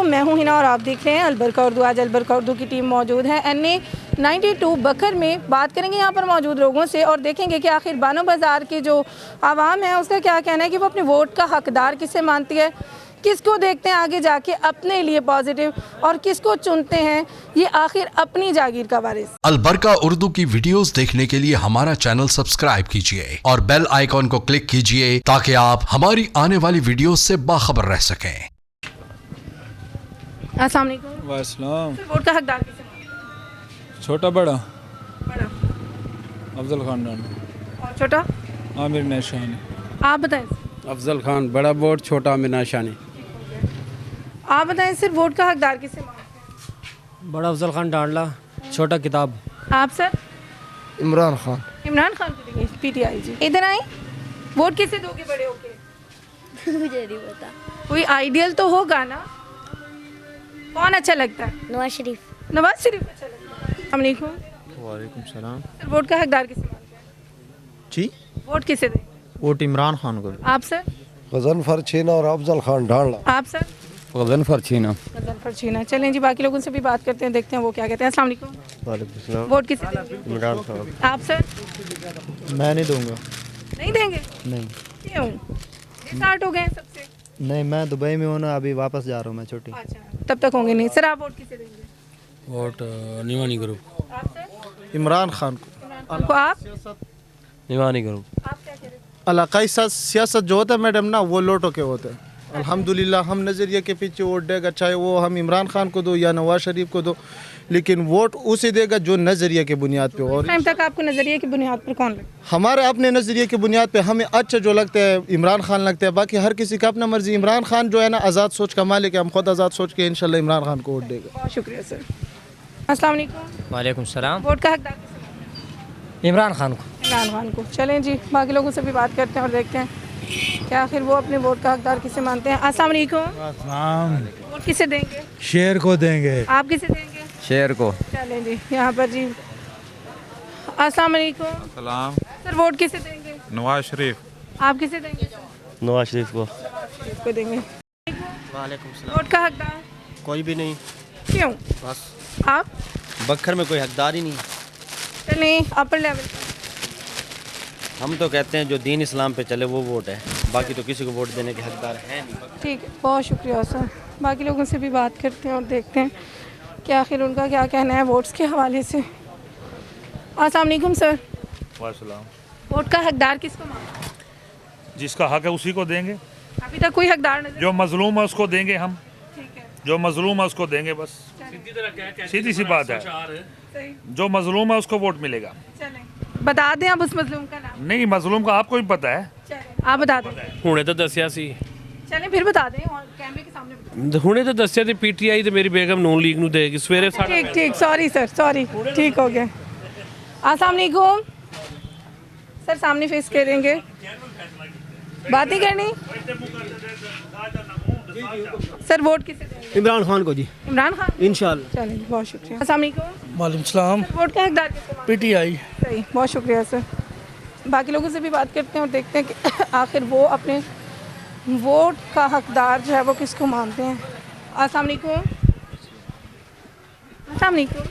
मैं हूं हिना और आप देख रहे हैं अलबरका उर्दू। आज अलबरका उर्दू की टीम मौजूद है NA 92 बकर में। बात करेंगे यहाँ पर मौजूद लोगों से और देखेंगे कि आखिर बानो बाज़ार की जो आवाम है उसका क्या कहना है कि वो अपने वोट का हकदार किसे मानती है, किसको देखते हैं आगे जाके अपने लिए पॉजिटिव और किसको चुनते हैं ये आखिर अपनी जागीर का वारिस। अलबरका उर्दू की वीडियोस देखने के लिए हमारा चैनल सब्सक्राइब कीजिए और बेल आइकॉन को क्लिक कीजिए ताकि आप हमारी आने वाली वीडियोस से बाखबर रह सकें। अस्सलाम वालेकुम। वालेकुम। वोट का हकदार किसे मानते हैं? छोटा बड़ा बड़ा अफजल खान और छोटा आमिर नशानी। आप बताएं। अफजल खान बड़ा वोट, छोटा आमिर नशानी। आप बताएं सर, वोट का हकदार किसे मानते हैं? बड़ा अफजल खान डांडला, छोटा किताब। आप सर? इमरान खान। इमरान खान को देंगे PTI जी। इधर आए, वोट किसे दोगे बड़े होके? मुझे नहीं पता। कोई आइडियल तो होगा ना, कौन अच्छा लगता है? नवाज शरीफ। नवाज शरीफ अच्छा लगता है। अस्सलाम वालेकुम। वालेकुम सलाम। सर वोट का हकदार किसे मानते हैं? जी, वोट किसे दें? वोट इमरान खान को। आप सर? गजनफर छीना और अफजल खान ढालना। आप सर? गजनफर छीना। गजनफर छीना। चलें जी, बाकी लोगों से भी बात करते हैं, देखते हैं वो क्या कहते हैं। अस्सलाम वालेकुम। वालेकुम सलाम। वोट किसे देंगे? इमरान खान। आप सर? मैं नहीं दूंगा। नहीं देंगे? नहीं क्यों? स्टार्ट हो गए हैं सबसे। नहीं, मैं दुबई में हूँ ना, अभी वापस जा रहा हूँ मैं छुट्टी। अच्छा, तब तक होंगे नहीं। सर आप वोट किसे देंगे? वोट निवानी ग्रुप। आप सर? इमरान खान को। आप निवानी ग्रुप। आप क्या कह रहे हैं? इलाकाई सियासत जो होता है मैडम ना, वो लोटो के होते हैं। अल्हम्दुलिल्लाह हम नज़रिए के पीछे वोट देगा, चाहे वो हम इमरान खान को दो या नवाज शरीफ को दो, लेकिन वोट उसे देगा जो नज़रिए के बुनियाद पे। और टाइम तक आपको नजरिए की बुनियाद पर कौन लगता है? हमारे अपने नज़रिए के बुनियाद पे हमें अच्छा जो लगता है इमरान खान लगता है। बाकी हर किसी का अपना मर्जी। इमरान खान जो है ना, आज़ाद सोच का मालिक है। हम खुद आज़ाद सोच के इंशाल्लाह इमरान खान को वोट देगा। बहुत शुक्रिया सर। अस्सलाम वालेकुम। वालेकुम सलाम। वोट का हकदार किसे मानते हैं? इमरान खान को। इमरान खान को। चलें जी, बाकी लोगों से भी बात करते हैं और देखते हैं कि आखिर वो अपने वोट का हकदार किसे मानते हैं। अस्सलाम वालेकुम। वोट किसे देंगे? शेर को देंगे। आप किसे देंगे? शेर को। चलें जी, यहाँ पर जी। अस्सलाम वालेकुम। सलाम। सर वोट किसे देंगे? नवाज शरीफ। आप किसे देंगे सर? नवाज शरीफ को। को देंगे। वालेकुम सलाम। वोट का हकदार कोई भी नहीं, क्यों? बस आप? बखर में कोई हकदार ही नहीं। चलें अपर लेवल। हम तो कहते हैं जो दीन इस्लाम पे चले वो वोट है, बाकी तो किसी को वोट देने के हकदार हैं नहीं। ठीक है, बहुत शुक्रिया सर। बाकी लोगों से भी बात करते हैं और देखते हैं कि आखिर उनका क्या कहना है वोट्स के हवाले से। अस्सलाम वालेकुम सर। वालेकुम। वोट का हकदार किसको मानते हैं? जिसका हक है उसी को देंगे। अभी तक कोई हकदार नहीं। जो मजलूम है उसको देंगे हम। ठीक है, जो मजलूम है उसको देंगे, बस सीधी सी बात है। सही। जो मजलूम है उसको वोट मिलेगा। चलें, बता दें आप उस मजलूम का नाम। नहीं, मजलूम का आपको भी पता है। चलें, आप बता दें। ਹੁਣੇ ਤਾਂ ਦੱਸਿਆ ਸੀ चलें फिर बता दें और कैमरे के सामने बता ਹੁਣੇ ਤਾਂ ਦੱਸਿਆ ਤੇ PTI ਤੇ ਮੇਰੀ ਬੇਗਮ ਨੂਨ ਲੀਗ ਨੂੰ ਦੇਗੀ ਸਵੇਰੇ दें। ठीक ठीक, सॉरी सर, सॉरी। ठीक हो गया। अस्सलाम वालेकुम सर, सामने फेस करेंगे, बात नहीं करनी। सर वोट किसे देंगे? इमरान खान को जी, इमरान खान। इंशाल्लाह। चलिए, बहुत शुक्रिया। अस्सलाम वालेकुम। वालेकुम सलाम। वोट का हकदार किसे मानते हैं? PTI। सही, बहुत शुक्रिया सर। बाकी लोगों से भी बात करते हैं और देखते हैं कि आखिर वो अपने वोट का हकदार जो है वो किसको मानते हैं। अस्सलाम वालेकुम। अस्सलाम वालेकुम।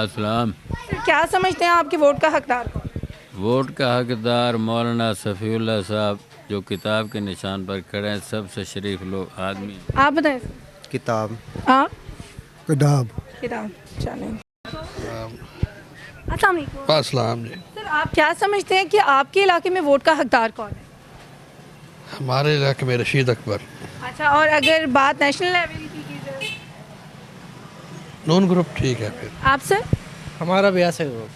सलाम। सर क्या समझते हैं आपके वोट का हकदार कौन है? वोट का हकदार मौलाना सफ़ीउल्लाह साहब जो किताब के निशान पर खड़े हैं, सबसे शरीफ लोग आदमी। आप बताएं सर। किताब। आप? किताब। किताब। चलें। अस्सलाम वालेकुम। अस्सलाम जी। सर आप क्या समझते हैं कि आपके इलाके में वोट का हकदार कौन है? हमारे इलाके में रशीद अकबर। अच्छा, और अगर बात नेशनल लेवल की जाए? नून ग्रुप ठीक है। फिर आप सर? हमारा भी ऐसे ग्रुप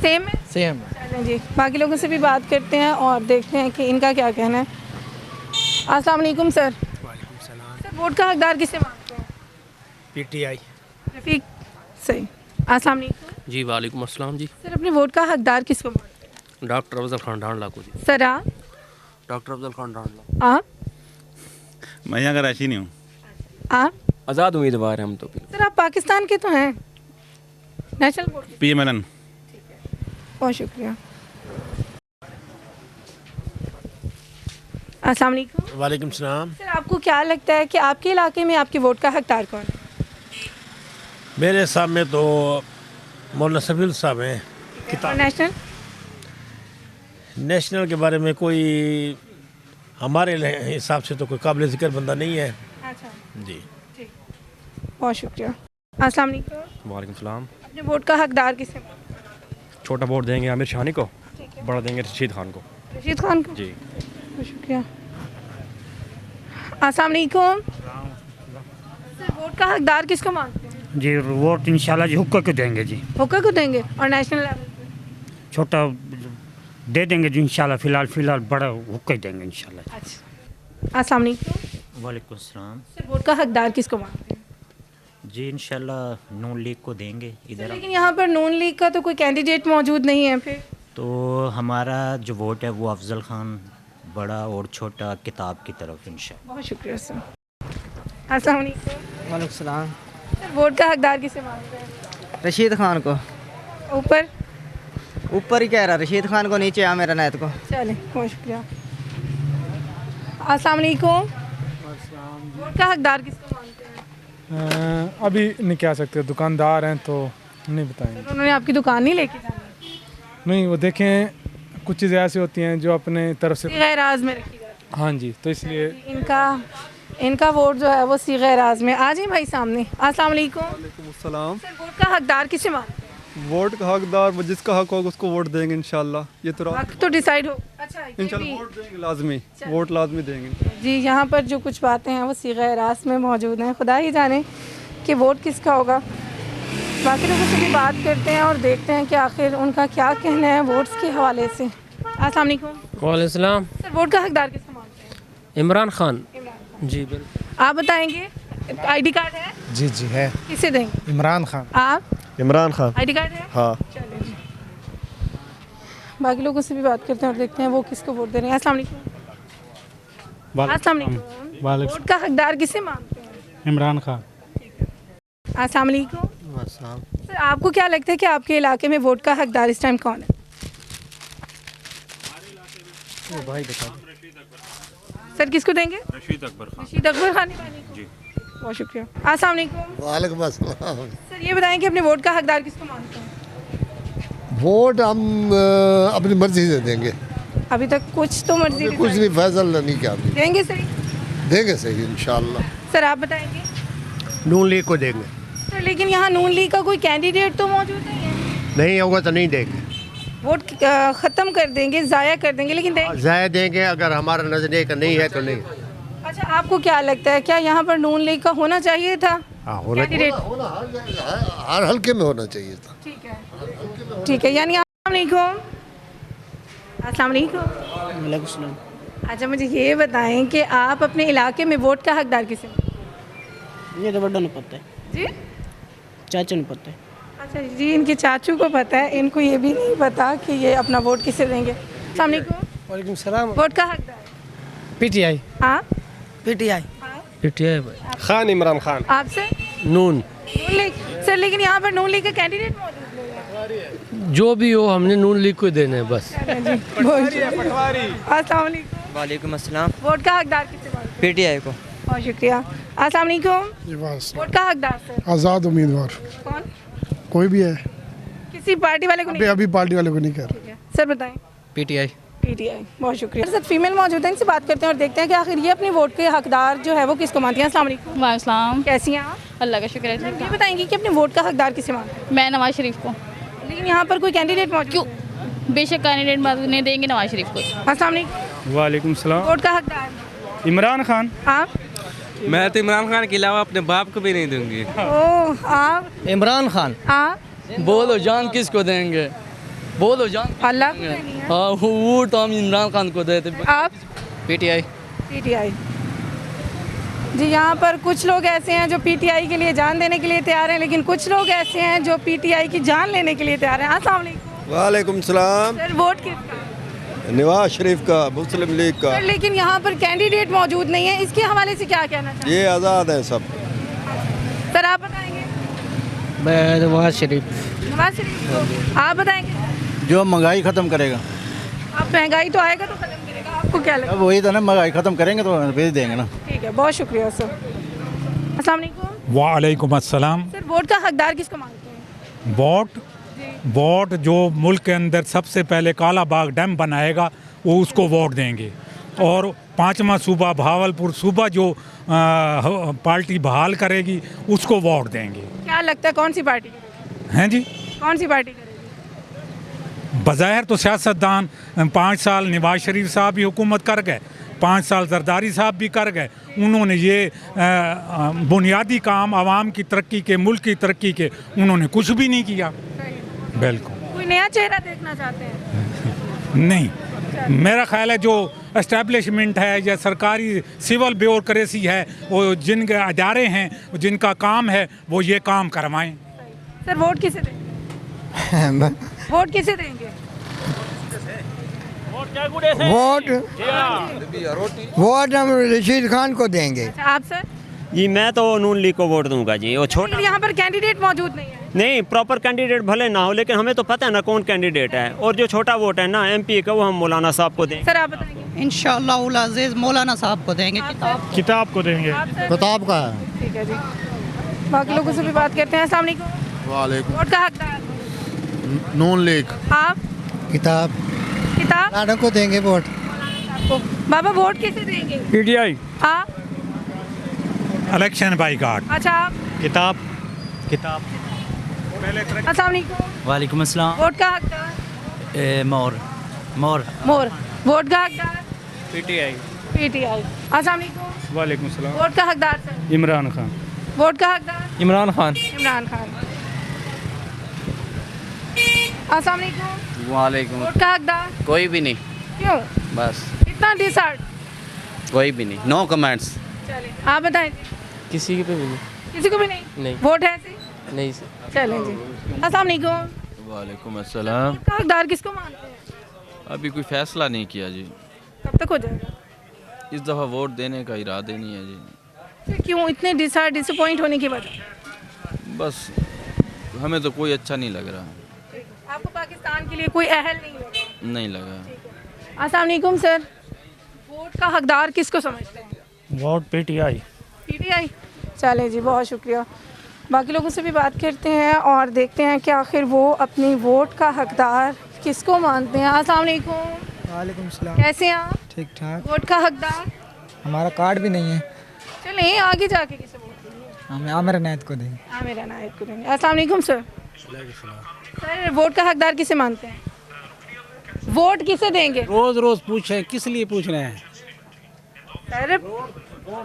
सेम है? सेम। चलें जी, बाकी लोगों से भी बात करते हैं और देखते हैं कि इनका क्या कहना है। अस्सलाम वालेकुम सर। वालेकुम सलाम। सर वोट का हकदार किसे मानते हैं? PTI। रफीक। सही। अस्सलाम वालेकुम। जी वालेकुम अस्सलाम जी। सर अपने वोट का हकदार किसको मानते हैं? डॉक्टर अफजल खान डांडला को जी। सर आप? डॉक्टर अफजल खान डांडला। आप? मैं यहाँ का राशि नहीं हूँ। आप? आज़ाद उम्मीदवार हैं हम तो। सर आप पाकिस्तान के तो हैं, नेशनल बोर्ड। PMLN। बहुत शुक्रिया। अस्सलाम वालेकुम। वालेकुम सलाम। सर आपको क्या लगता है कि आपके इलाके में आपके वोट का हकदार कौन है? मेरे हिसाब में तो मौलाना सफील साहब हैं। और नेशनल? नेशनल के बारे में कोई हमारे हिसाब से तो कोई काबिल जिक्र बंदा नहीं है। अच्छा जी ठीक, बहुत शुक्रिया। अस्सलाम वालेकुम। वालेकुम सलाम। अपने वोट का हकदार किसे? छोटा वोट देंगे आमिर शानी को, बड़ा देंगे रशीद खान को। रशीद खान को? जी बहुत शुक्रिया। अस्सलाम वालेकुम। सर वोट का हकदार किसको मानते हैं? जी वोट इंशाल्लाह जी हुक्का को देंगे जी। हुक्का को देंगे। और नेशनल लेवल पे? छोटा दे देंगे जी इंशाल्लाह, फिलहाल बड़ा हुक्का ही देंगे इंशाल्लाह। अच्छा, अस्सलाम वालेकुम। वालेकुम सलाम। सर वोट का हकदार किसको मानते हैं? जी इंशाल्लाह नून लीग को देंगे इधर। लेकिन यहाँ पर नून लीग का तो कोई कैंडिडेट मौजूद नहीं है फिर। तो हमारा जो वोट है वो अफजल खान बड़ा और छोटा किताब की तरफ इंशाल्लाह। बहुत शुक्रिया सर। अस्सलाम वालेकुम। वालेकुम सलाम। सर वोट का हकदार किसे मानते हैं? रशीद खान को। ऊपर? ऊपर ही कह रहा रशीद खान को, नीचे आमिर अनायत को। चले, बहुत शुक्रिया। अस्सलाम वालेकुम। वोट का हकदार किसको मानते हैं? अभी नहीं कह सकते, दुकानदार हैं तो नहीं बताएंगे। उन्होंने आपकी दुकान नहीं लेके जानी? नहीं, वो देखें कुछ चीज़ें ऐसी होती हैं जो अपने तरफ से सीग़े राज में रखी जाती हाँ जी, तो इसलिए है। इनका वोट जो है वो सीग़े राज में। आ जाइए भाई सामने। अस्सलाम वालेकुम। सलाम। सर वोट का हकदार किसे मानते हैं? वोट का हकदार वो जिसका हक होगा उसको वोट देंगे इंशाल्लाह। ये तो हक तो डिसाइड हो। अच्छा ये इंशाल्लाह भी- वोट देंगे, लाजमी वोट लाजमी देंगे। जी यहाँ पर जो कुछ बातें हैं वो सीग़े राज में मौजूद हैं। खुदा ही जाने कि वोट किसका होगा। बाकी लोगों से भी बात करते हैं और देखते हैं कि आखिर उनका क्या कहना है वोट्स के हवाले से। अस्सलाम वालेकुम। वालेकुम सलाम। सर वोट का हकदार किसको मानते हैं? इमरान खान। इमरान खान। जी बिल्कुल। आप बताएंगे? आईडी कार्ड है? जी जी है। किसे देंगे? इमरान खान। आप? इमरान खान। आईडी कार्ड है? हाँ। चलिए जी। बाकी लोगों से भी बात करते हैं और देखते हैं वो किसको वोट दे रहे हैं। अस्सलाम वालेकुम। अस्सलाम वालेकुम। वोट का हकदार किसे मानते हैं? इमरान खान। अस्सलाम वालेकुम। सर आपको क्या लगता है कि आपके इलाके में वोट का हकदार इस टाइम कौन है? सर किसको देंगे? रशीद अकबर खान। रशीद अकबर खान जी। बहुत शुक्रिया। अस्सलाम वालेकुम। वालेकुम अस्सलाम। सर ये बताएं कि अपने वोट का हकदार किसको मानते हैं? वोट हम अपनी मर्जी से देंगे, अभी तक कुछ तो मर्जी कुछ नहीं फैसला नहीं किया, देंगे सही? देंगे सही इंशाल्लाह। सर आप बताएंगे? नून लीग को देंगे। सर लेकिन यहाँ नून लीग का कोई कैंडिडेट तो मौजूद नहीं है। नहीं होगा तो नहीं देंगे, वोट ख़त्म कर देंगे, ज़ाया कर देंगे, लेकिन देंगे। ज़ाया देंगे। अगर हमारा नजरिए का नहीं है तो नहीं। अच्छा आपको क्या लगता है क्या यहाँ पर नून लीग का होना चाहिए था कैंडिडेट? हर हल्के में होना चाहिए था। ठीक है, ठीक है। यानी अस्सलाम वालेकुम। अस्सलाम वालेकुम। वालेकुम सलाम। अच्छा मुझे ये बताएं कि आप अपने इलाके में वोट का हकदार किसे? ये तो बड़ा नहीं पता है जी, चाचा नहीं पता है। अच्छा जी, इनके चाचू को पता है, इनको ये भी नहीं पता कि ये अपना वोट किसे देंगे। अस्सलाम वालेकुम। वालेकुम सलाम। वोट का हकदार? पीटीआई। हाँ पीटीआई। पीटीआई खान इमरान खान। आपसे? नून। नून लीग। सर लेकिन यहाँ पर नून लीग का कैंडिडेट मौजूद नहीं है। जो भी हो हमने नून लीग को देने हैं बस। जी, अस्सलाम वालेकुम। वालेकुम अस्सलाम। वोट का हकदार किसे मानते हैं? पीटीआई को। बहुत शुक्रिया। अस्सलाम वालेकुम। वोट का हकदार सर आज़ाद उम्मीदवार कौन? कोई भी है, किसी पार्टी वाले को नहीं? अभी पार्टी वाले को नहीं कर। ठीक है। सर बताएं। पीटीआई। पीटीआई। बहुत शुक्रिया। सर फीमेल मौजूद है, इनसे बात करते हैं और देखते हैं कि आखिर ये अपने वोट के हकदार जो है वो किसको मानती हैं। अस्सलाम वालेकुम। वालेकुम। कैसी हैं आप? अल्लाह का शुक्र है। ये बताएंगी कि अपने वोट का हकदार किसे मानते हैं? मैं नवाज शरीफ को। लेकिन यहाँ पर कोई कैंडिडेट मौजूद क्यों? बेशक कैंडिडेट नहीं देंगे नवाज शरीफ को। अस्सलाम वालेकुम। वालेकुम सलाम। वोट का हकदार? इमरान खान। आप? मैं तो इमरान खान के अलावा अपने बाप को भी नहीं दूंगी। ओह आप? इमरान खान। आप? बोलो जान किसको देंगे? बोलो जान। अल्लाह। हाँ वोट तो हम इमरान खान को देते। आप? पीटीआई। पीटीआई। जी यहाँ पर कुछ लोग ऐसे हैं जो पीटीआई के लिए जान देने के लिए तैयार हैं, लेकिन कुछ लोग ऐसे हैं जो पीटीआई की जान लेने के लिए तैयार हैं। अस्सलाम वालेकुम। वालेकुम सलाम। सर वोट किसका? नवाज शरीफ का, मुस्लिम लीग का। सर लेकिन यहाँ पर कैंडिडेट मौजूद नहीं है, इसके हवाले से क्या कहना चाहिए? ये आज़ाद है सब। सर आप बताएंगे? नवाज शरीफ। नवाज शरीफ को। आप बताएंगे? जो महंगाई ख़त्म करेगा। अब महंगाई तो आएगा तो खत्म करेगा, आपको क्या लगता है? वही तो ना, महंगाई ख़त्म करेंगे तो भेज देंगे ना। ठीक है, बहुत शुक्रिया सर। अस्सलाम वालेकुम। वालेकुम अस्सलाम। सर वोट का हकदार किसको मानते हैं? वोट जो मुल्क के अंदर सबसे पहले काला बाग डैम बनाएगा वो उसको वोट देंगे, और 5वां सूबा भावलपुर सूबा जो पार्टी बहाल करेगी उसको वोट देंगे। क्या लगता है कौन सी पार्टी करेगी? हैं जी, कौन सी पार्टी करेगी? बज़ाहिर तो सियासतदान 5 साल नवाज शरीफ साहब भी हुकूमत कर गए, 5 साल जरदारी साहब भी कर गए। उन्होंने ये बुनियादी काम आवाम की तरक्की के, मुल्क की तरक्की के, उन्होंने कुछ भी नहीं किया। बिल्कुल। कोई नया चेहरा देखना चाहते हैं? नहीं, मेरा ख्याल है जो एस्टेब्लिशमेंट है या सरकारी सिविल ब्यूरोक्रेसी है, वो जिनके अदारे हैं, जिनका काम है, वो ये काम करवाएं। सर वोट किसे देंगे? वोट किसे देंगे? वोट हम रशीद खान को देंगे। अच्छा, आप सर? जी मैं तो नून लीग को वोट दूंगा जी। वो छोटा लेकिन यहाँ पर कैंडिडेट मौजूद नहीं है। नहीं, प्रॉपर कैंडिडेट भले ना हो, लेकिन हमें तो पता है ना कौन कैंडिडेट है, और जो छोटा वोट है ना MP का, वो हम मौलाना साहब को देंगे। सर आप बताएंगे? इंशाअल्लाह उल अज़ीज़ मौलाना साहब को देंगे। किताब को देंगे। किताब का है। ठीक है जी, बाकी लोगों से भी बात करते हैं। अस्सलाम वालेकुम। वालेकुम। वोट का हकदार? नून लीग। आप? किताब किताब को देंगे वोट। आपको। बाबा वोट किसे देंगे? PTI। आप? Election boycott. अच्छा आप? किताब। अस्सलाम वालेकुम। वालेकुम अस्सलाम। वोट का हकदार? मोर। वोट का हकदार? PTI। अस्सलाम वालेकुम। वालेकुम सलाम। वोट का हकदार सर? इमरान खान। वोट का हकदार? इमरान खान। इमरान खान। अस्सलाम वालेकुम। वालेकुम। वोट का हकदार? कोई भी नहीं, क्यों बस इतना डिसाइड? कोई भी नहीं, नो कमेंट्स। चलिए आप बताएं जी। किसी के पे भी किसी को भी नहीं? नहीं। वोट है ऐसे? नहीं। चलें जी। अस्सलाम वालेकुम। वालेकुम अस्सलाम। वोट का हकदार किसको मानते हैं? अभी कोई फैसला नहीं किया जी, कब तक हो जाएगा? इस दफ़ा वोट देने का इरादे नहीं है जी। फिर क्यों इतने डिसअपॉइंट होने की वजह? बस हमें तो कोई अच्छा नहीं लग रहा। आपको पाकिस्तान के लिए कोई अहल नहीं लगा? नहीं लगा। अस्सलाम वालेकुम सर, वोट का हकदार किसको समझते हैं? Vote PTI। चलें जी, बहुत शुक्रिया। बाकी लोगों से भी बात करते हैं और देखते हैं कि आखिर वो अपनी वोट का हकदार किसको मानते हैं। अस्सलाम वालेकुम। वालेकुम सलाम। कैसे हैं आप? ठीक ठाक। वोट का हकदार? हमारा कार्ड भी नहीं है। चलें आगे जाके किसे वोट देंगे? हम आमिर अनायत को देंगे। आमिर अनायत को देंगे। अस्सलाम वालेकुम सर। सर वोट का हकदार किसे मानते हैं? वोट किसे देंगे? रोज पूछे, किस लिए पूछ रहे हैं? सर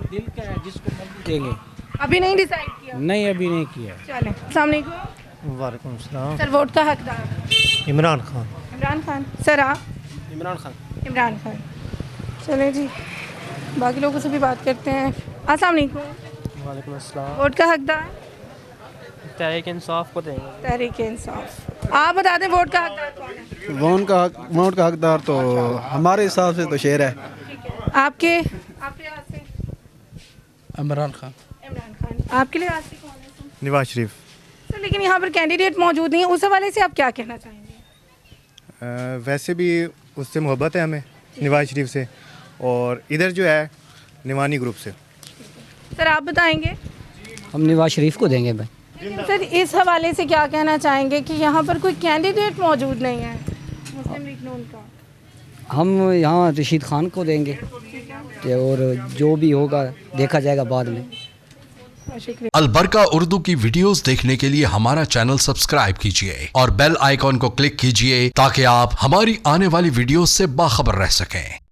दिल का है, जिसको देंगे। अभी नहीं डिसाइड किया? नहीं, अभी नहीं किया। चलें। अस्सलाम वालेकुम। वालेकुम सलाम। सर वोट का हकदार? इमरान खान। इमरान खान। सर आप? इमरान खान। इमरान खान। चलें जी, बाकी लोगों से भी बात करते हैं। अस्सलाम वालेकुम। वालेकुम अस्सलाम। वोट का हकदार? तहरीक इंसाफ को देंगे। तहरीक इंसाफ। आप बता दें वोट का हकदार कौन है? वोट का हकदार तो हमारे हिसाब से तो शेर है। आपके लिहाज से? इमरान खान। इमरान खान। आपके लिहाज से कौन है? नवाज शरीफ। सर लेकिन यहाँ पर कैंडिडेट मौजूद नहीं है, उस हवाले से आप क्या कहना चाहेंगे? वैसे भी उससे मोहब्बत है हमें, नवाज शरीफ से, और इधर जो है निवानी ग्रुप से। सर आप बताएंगे? हम नवाज शरीफ को देंगे भाई। लेकिन सर इस हवाले से क्या कहना चाहेंगे कि यहाँ पर कोई कैंडिडेट मौजूद नहीं है मुस्लिम लीग नून का? हम यहाँ रशीद खान को देंगे, और जो भी होगा देखा जाएगा बाद में। अलबरका उर्दू की वीडियोस देखने के लिए हमारा चैनल सब्सक्राइब कीजिए और बेल आइकॉन को क्लिक कीजिए ताकि आप हमारी आने वाली वीडियोस से बाखबर रह सकें।